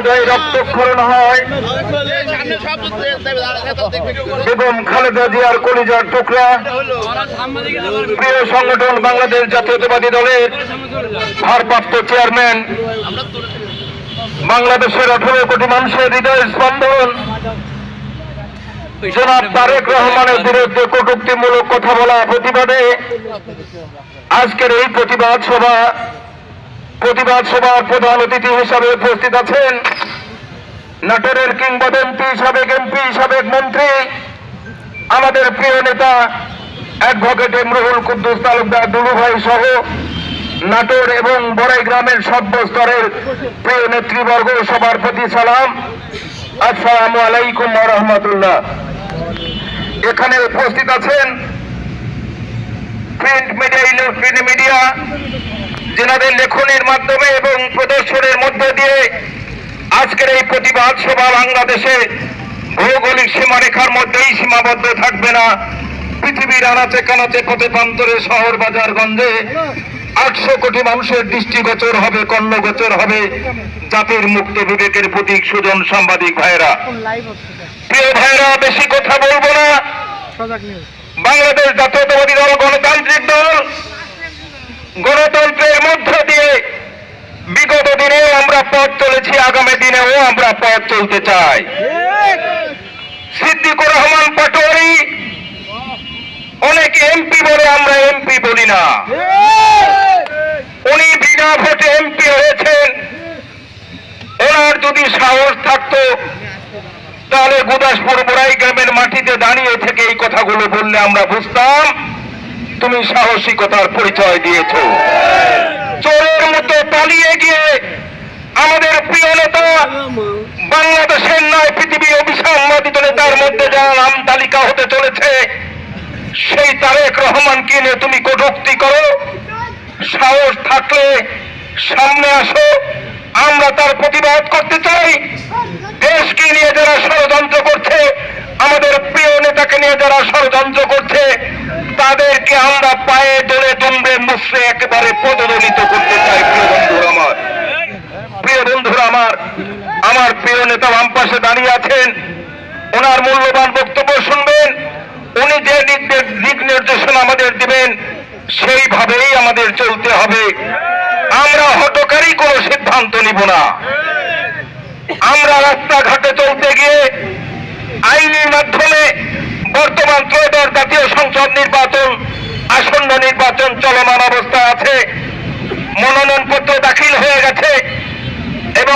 হৃদয়ে রক্তক্ষরণ হয়। বেগম খালেদা জিয়ার কলিজার টুকরা প্রিয় সংগঠন বাংলাদেশ জাতীয়তাবাদী দলের ভারপ্রাপ্ত চেয়ারম্যান, বাংলাদেশের 18 কোটি মানুষের হৃদয় স্পন্দন জনাব তারেক রহমানের বিরুদ্ধে কটূক্তিমূলক কথা বলা প্রতিবাদে আজকের এই প্রতিবাদ সভার প্রধান অতিথি হিসাবে উপস্থিত আছেন নাটোরের কিংবদন্তি সাবেক এমপি, সাবেক মন্ত্রী, আমাদের প্রিয় নেতা অ্যাডভোকেট ইমরুল কুদ্দুস তালুকদার দুলু ভাই সহ নাটোর এবং বড়াই গ্রামের সর্বস্তরের প্রিয় নেতৃবর্গ, সবার প্রতি সালাম, আসসালামু আলাইকুম ওয়া রাহমাতুল্লাহ। এখানে উপস্থিত আছেন প্রিন্ট মিডিয়া, ইলেকট্রনিক মিডিয়া, যেনাদের লেখনের মাধ্যমে এবং প্রদর্শনের মধ্য দিয়ে আজকের এই প্রতিবাদ সভা বাংলাদেশে ভৌগোলিক সীমারেখার মধ্যেই সীমাবদ্ধ থাকবে না, পৃথিবীর আনাচে কানাচে পথে প্রান্তরে শহর বাজার গঞ্জে 800 কোটি মানুষের দৃষ্টিগোচর হবে, কর্ণগোচর হবে জাতির মুক্ত বিবেকের প্রতীক সুজন সাংবাদিক ভাইরা। প্রিয় ভাইরা, বেশি কথা বলবো না। বাংলাদেশ জাতীয়তাবাদী দল গণতান্ত্রিক দল, গণতন্ত্রের মধ্য দিয়ে বিগত দিনেও আমরা পথ চলেছি, আগামী দিনেও আমরা পথ চলতে চাই। সিদ্দিকুর রহমান পাটোয়ারি অনেকে এমপি বলে, আমরা এমপি বলি না। উনি বিনা ভোটে এমপি হয়েছেন। ওনার যদি সাহস থাকতো তাহলে গুদাসপুর বড়াই গ্রামের মাটিতে দাঁড়িয়ে থেকে এই কথাগুলো বললে আমরা বুঝতাম তুমি সাহসিকতার পরিচয় দিয়েছ। চোরের মতো পালিয়ে গিয়ে আমাদের প্রিয় নেতা, বাংলাদেশের নয় পৃথিবীর অবিসংবাদিত নেতার মধ্যে যারা নাম তালিকা হতে চলেছে, সেই তারেক রহমানকে নিয়ে তুমি কটূক্তি করো। সাহস থাকলে সামনে আসো, আমরা তার প্রতিবাদ করতে চাই। দেশকে নিয়ে যারা ষড়যন্ত্র করছে, আমাদের প্রিয় নেতাকে নিয়ে যারা ষড়যন্ত্র করছে, তাদেরকে আমরা পায়ে ধরে দুমড়ে মুচড়ে একেবারে পদদলিত করতে চাই। প্রিয় বন্ধুরা আমার, আমার প্রিয় নেতা বাম পাশে দাঁড়িয়ে আছেন, ওনার মূল্যবান বক্তব্য শুনবেন। উনি যে দিক নির্দেশনা আমাদের দিবেন সেইভাবেই আমাদের চলতে হবে। আমরা হঠকারী কোনো সিদ্ধান্ত নিব না। আমরা রাস্তাঘাটে চলতে গিয়ে আইনের মাধ্যমে বর্তমান ত্রয়োদশ জাতীয় সংসদ নির্বাচন, আসন্ন নির্বাচন চলমান অবস্থায় আছে। মনোনয়নপত্র দাখিল হয়ে গেছে এবং